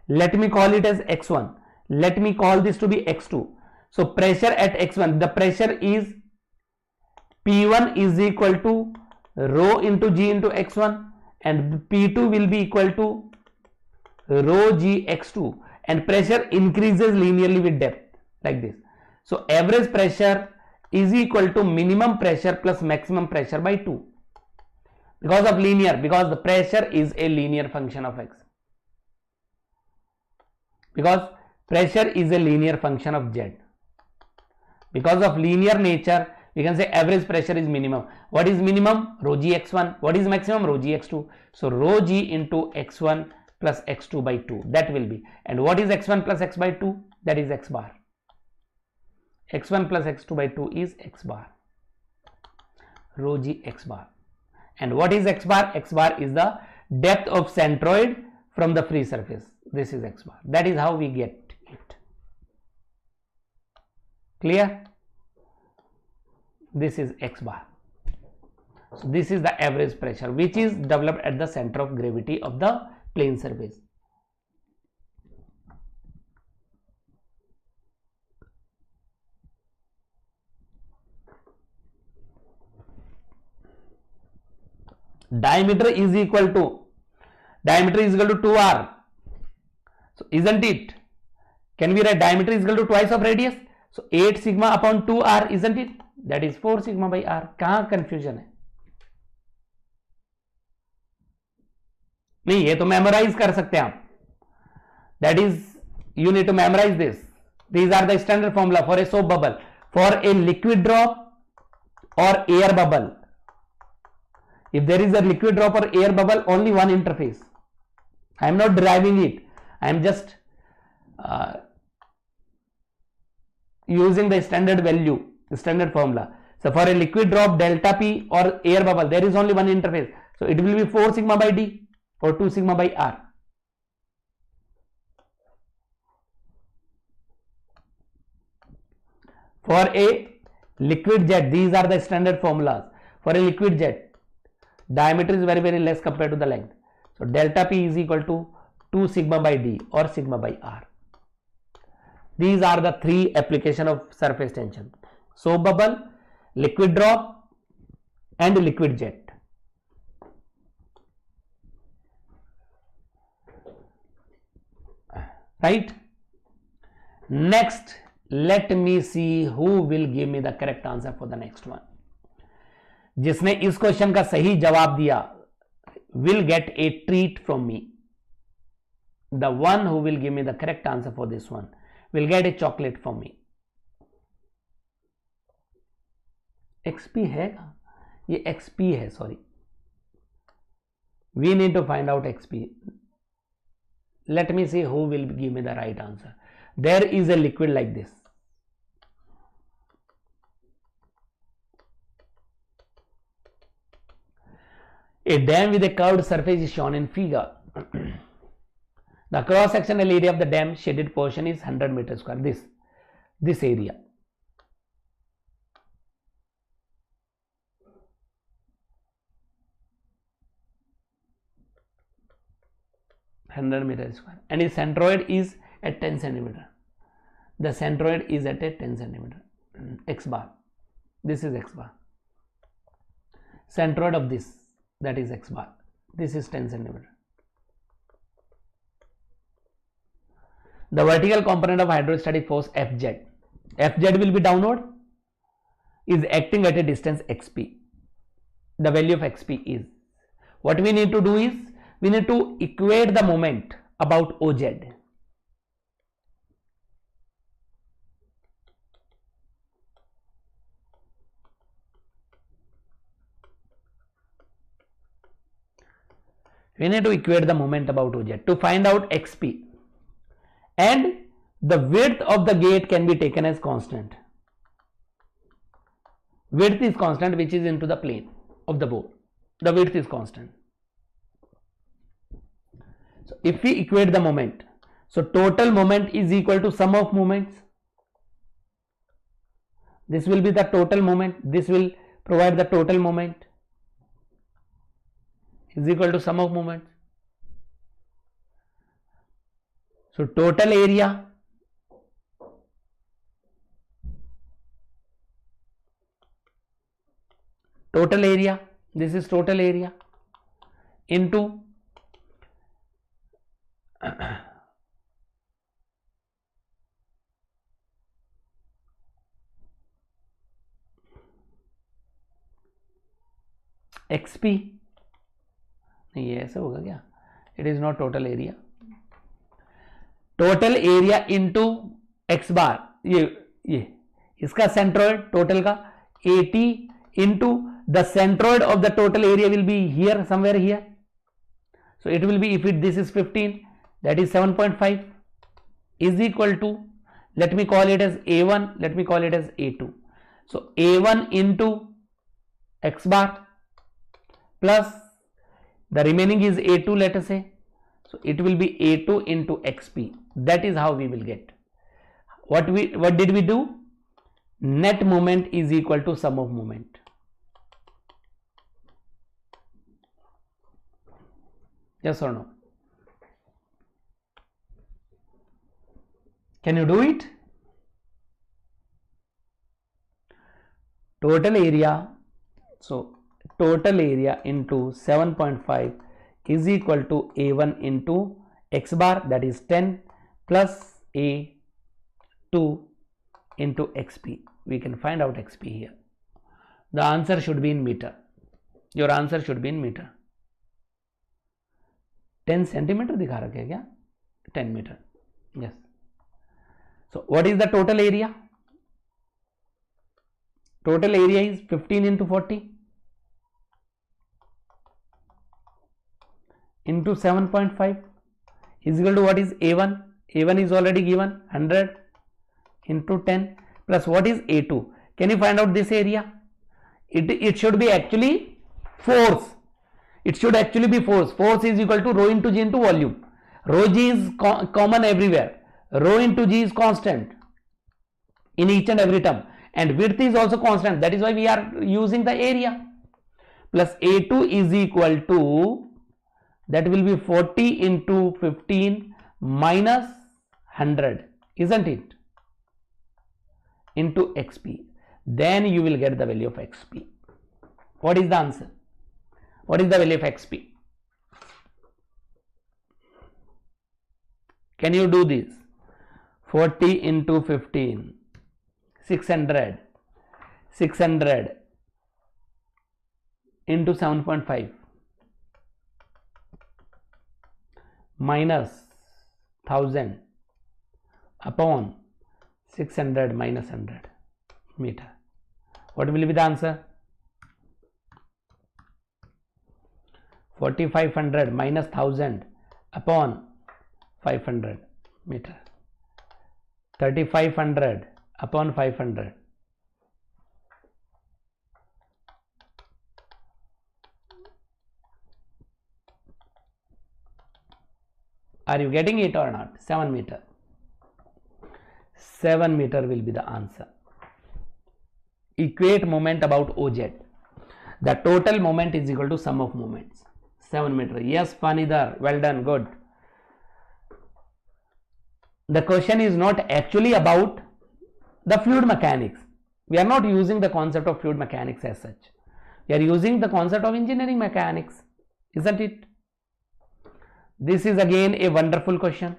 Let me call it as x1. Let me call this to be x2. So pressure at x1, the pressure is P1 is equal to rho into g into x1 and P2 will be equal to rho g x2, and pressure increases linearly with depth like this. So average pressure is equal to minimum pressure plus maximum pressure by 2 because of linear, because the pressure is a linear function of x, because pressure is a linear function of z. Because of linear nature, we can say average pressure is minimum. What is minimum? Rho g x1. What is maximum? Rho g x2. So rho g into x1 plus x2 by 2, that will be. And what is x1 plus x by 2? That is x bar. x1 plus x2 by 2 is x bar. Rho g x bar. And what is x bar? X bar is the depth of centroid from the free surface. This is x bar. That is how we get it. Clear? This is x bar. So this is the average pressure which is developed at the center of gravity of the plane surface. Diameter is equal to 2r. So isn't it? Can we write diameter is equal to twice of radius? So 8 sigma upon 2r, isn't it? That is 4 sigma by r. कहाँ confusion है? नहीं, ये तो memorize कर सकते हैं आप. That is, you need to memorize this. These are the standard formula for a soap bubble. For a liquid drop or air bubble, if there is a liquid drop or air bubble, only one interface. I am not deriving it. I am just using the standard value, the standard formula. So for a liquid drop, delta P or air bubble, there is only one interface. So it will be 4 sigma by D or 2 sigma by R. For a liquid jet, these are the standard formulas for a liquid jet. Diameter is very less compared to the length. So delta P is equal to 2 sigma by D or sigma by R. These are the three application of surface tension: soap bubble, liquid drop, and liquid jet. Right? Next, let me see who will give me the correct answer for the next one. जिसने इस question का सही जवाब दिया will get a treat from me. The one who will give me the correct answer for this one will get a chocolate from me. XP है क्या? ये XP है, sorry. We need to find out XP. Let me see who will give me the right answer. There is a liquid like this. A dam with a curved surface is shown in figure. The cross-sectional area of the dam shaded portion is 100 meters square. This area. (100 meters square) and its centroid is at 10 centimeter. The centroid is at a 10 centimeter. X bar. This is X bar. Centroid of this, that is X bar. This is 10 centimeter. The vertical component of hydrostatic force Fz. Fz will be downward, is acting at a distance xp. The value of xp is. What we need to do is, we need to equate the moment about OZ. We need to equate the moment about OZ to find out xp. And the width of the gate can be taken as constant. Width is constant, which is into the plane of the bore. The width is constant. So if we equate the moment, so total moment is equal to sum of moments. This will be the total moment. This will provide the total moment is equal to sum of moments. So total area this is total area into XP. नहीं ये ऐसा होगा क्या? It is not total area. Total area into X bar. ये इसका centroid total का 80 into the centroid of the total area will be here, somewhere here. So it will be, if this is 15, that is 7.5 is equal to, let me call it as A1, let me call it as A2. So A1 into X bar plus the remaining is A2, let us say. So it will be A2 into XP. That is how we will get. What did we do? Net moment is equal to sum of moment. Yes or no? Can you do it? Total area. So total area into 7.5 is equal to A1 into X bar, that is 10 plus A2 into XP. We can find out XP here. The answer should be in meter. Your answer should be in meter. 10 centimeter दिखा रखे क्या? 10 meter. Yes. So what is the total area? Total area is 15 into 40 into 7.5 is equal to what is A1? A1 is already given 100 into 10 plus what is A2? Can you find out this area? It should be actually force. It should actually be force. Force is equal to rho into G into volume. Rho G is common everywhere. Rho into G is constant in each and every term. and width is also constant, that is why we are using the area, plus A2 is equal to, that will be 40 into 15 minus 100, isn't it, into XP. Then you will get the value of XP. What is the answer? What is the value of XP? Can you do this? 40 into 15, 600 into 7.5 minus 1000 upon 600 minus 100 meter. What will be the answer? 4500 minus 1000 upon 500 meter. 3500 upon 500. Are you getting it or not? 7 meter. 7 meter will be the answer. Equate moment about OZ. The total moment is equal to sum of moments. 7 meter. Yes, Fanidar. Well done. Good. The question is not actually about the fluid mechanics. We are not using the concept of fluid mechanics as such. We are using the concept of engineering mechanics. Isn't it? This is again a wonderful question.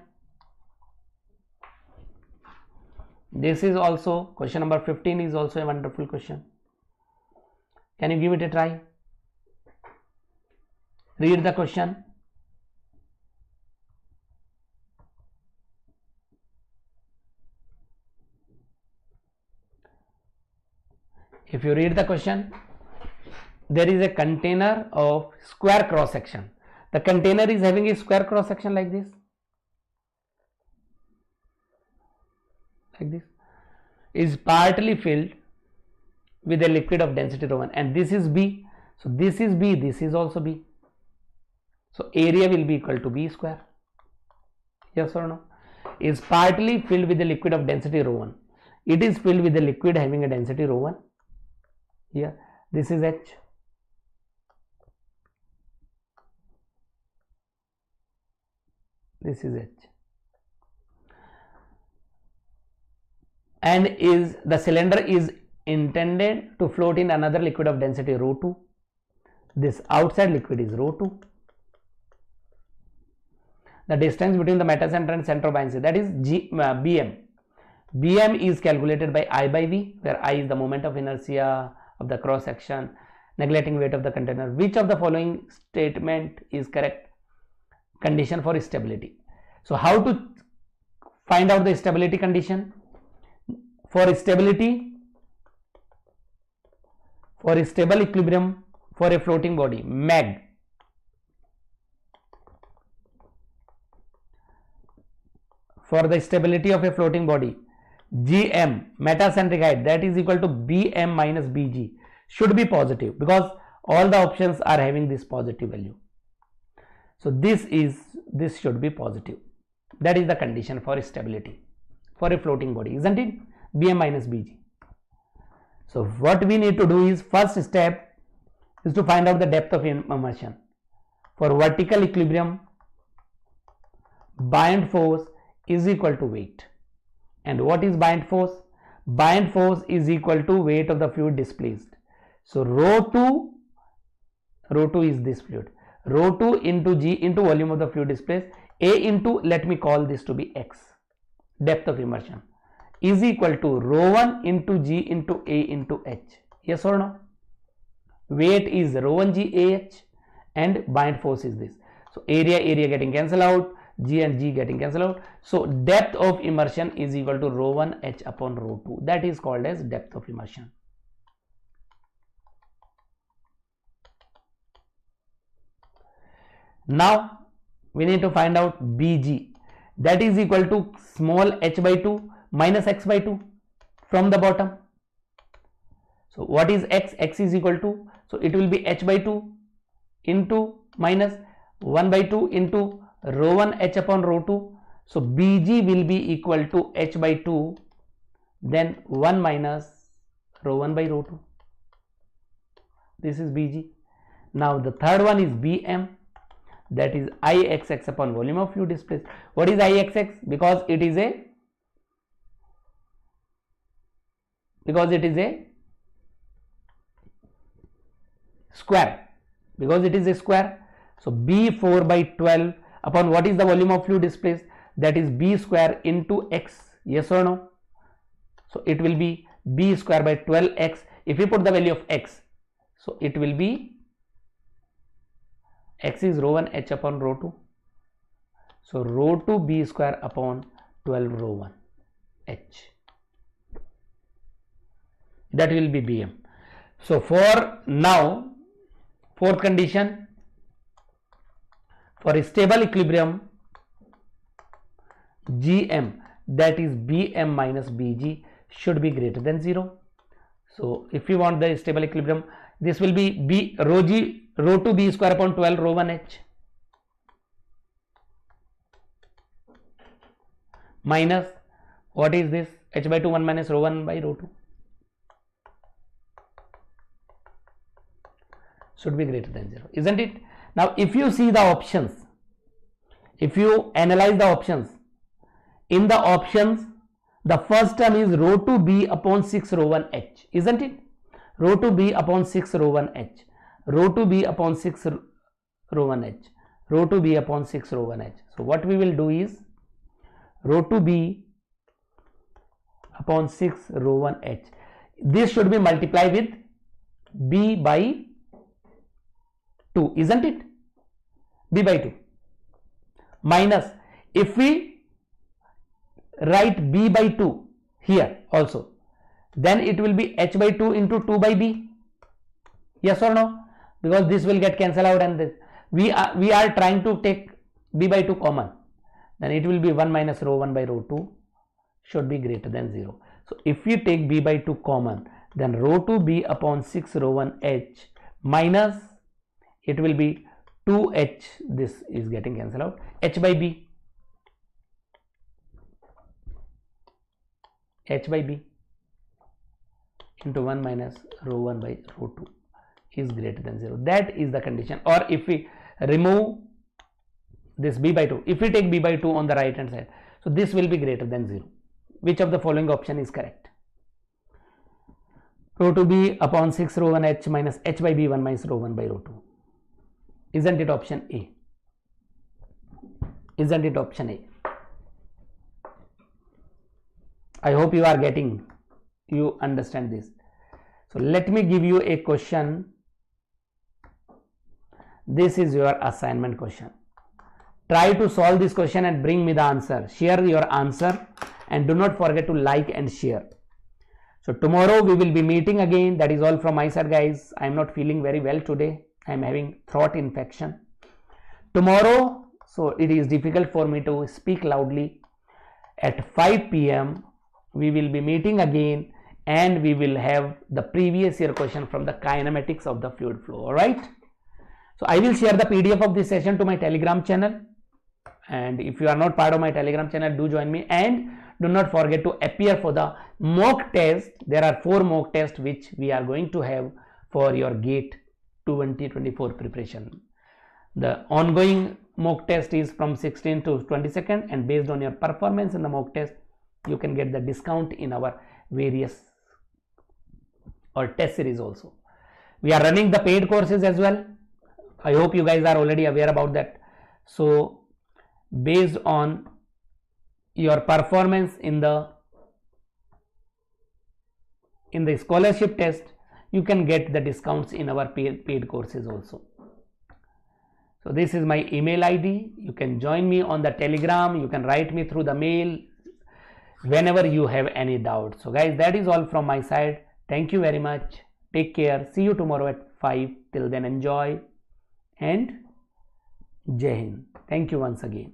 This is also, question number 15 is also a wonderful question. Can you give it a try? Read the question. If you read the question, there is a container of square cross section. The container is having a square cross section like this. Like this. Is partly filled with a liquid of density ρ1, and this is B. So this is B, this is also B. So area will be equal to B square. Yes or no? Is partly filled with a liquid of density ρ1. It is filled with a liquid having a density ρ1. Here, this is H. This is H. And is the cylinder is intended to float in another liquid of density ρ2. This outside liquid is ρ2. The distance between the meta center and center of buoyancy, that is BM. BM is calculated by I by V, where I is the moment of inertia of the cross section, neglecting weight of the container. Which of the following statement is correct? Condition for stability. So how to find out the stability condition? For stability, for a stable equilibrium for a floating body, MEG, for the stability of a floating body, GM, metacentric height, that is equal to BM minus BG, should be positive, because all the options are having this positive value. So this should be positive. That is the condition for stability for a floating body, isn't it? BM minus BG. So what we need to do is, first step is to find out the depth of immersion. For vertical equilibrium, buoyant force is equal to weight. And what is buoyant force? Buoyant force is equal to weight of the fluid displaced. So ρ2 is this fluid. ρ2 into G into volume of the fluid displaced, A into, let me call this to be X, depth of immersion, is equal to ρ1 into G into A into H. Yes or no? Weight is ρ1G AH and buoyant force is this. So area getting cancelled out, G and G getting cancelled out. So depth of immersion is equal to ρ1 H upon ρ2. That is called as depth of immersion. Now we need to find out BG, that is equal to small h by 2 minus x by 2 from the bottom. So what is x? X is equal to, so it will be h by 2 into minus 1 by 2 into ρ1 h upon ρ2. So BG will be equal to h by 2, then 1 minus rho 1 by rho 2. This is Bg. Now the third one is Bm, that is Ixx upon volume of fluid displaced. What is Ixx? Because it is a square. Because it is a square. So B4 by 12 upon what is the volume of fluid displaced? That is B square into x. Yes or no? So it will be B square by 12x. If we put the value of x, so it will be x is rho 1 h upon rho 2. So rho 2 B square upon 12 rho 1 h. That will be Bm. So for now, fourth condition, for a stable equilibrium, Gm, that is Bm minus Bg, should be greater than 0. So if you want the stable equilibrium, this will be B rho 2 B square upon 12 rho 1 h minus what is this, h by 2 1 minus rho 1 by rho 2, should be greater than 0, isn't it? Now if you see the options, if you analyze the options, in the options the first term is rho 2 B upon 6 rho 1 h, isn't it? Rho 2 B upon 6 rho 1 h, rho 2 B upon 6 rho 1 h, rho 2 B upon 6 rho 1 h. So what we will do is rho 2 B upon 6 rho 1 h, this should be multiplied with B by 2, isn't it? B by 2 minus, if we write B by 2 here also, then it will be h by 2 into 2 by B. Yes or no? Because this will get cancelled out, and this we are trying to take B by 2 common, then it will be 1 minus rho 1 by rho 2 should be greater than 0. So if we take B by 2 common, then rho 2 B upon 6 rho 1 h minus, it will be 2h, this is getting cancelled out, h by B, into 1 minus rho 1 by rho 2 is greater than 0. That is the condition. Or if we remove this B by 2, if we take B by 2 on the right hand side, so this will be greater than 0. Which of the following option is correct? Rho 2 B upon 6 rho 1 h minus h by B 1 minus rho 1 by rho 2. Isn't it option A? Isn't it option A? I hope you are getting, you understand this. So let me give you a question. This is your assignment question. Try to solve this question and bring me the answer. Share your answer and do not forget to like and share. So tomorrow we will be meeting again. That is all from my side, guys. I am not feeling very well today. I am having throat infection. Tomorrow, so it is difficult for me to speak loudly. At 5 p.m. we will be meeting again, and we will have the previous year question from the kinematics of the fluid flow. All right. So I will share the PDF of this session to my Telegram channel, and if you are not part of my Telegram channel, do join me, and do not forget to appear for the mock test. There are 4 mock tests which we are going to have for your GATE 2024 preparation. The ongoing mock test is from 16th to 22nd, and based on your performance in the mock test, you can get the discount in our various or test series also. We are running the paid courses as well. I hope you guys are already aware about that. So based on your performance in the scholarship test, you can get the discounts in our paid courses also. So this is my email ID. You can join me on the Telegram. You can write me through the mail whenever you have any doubt. So guys, that is all from my side. Thank you very much. Take care. See you tomorrow at 5. Till then, enjoy and Jai Hind. Thank you once again.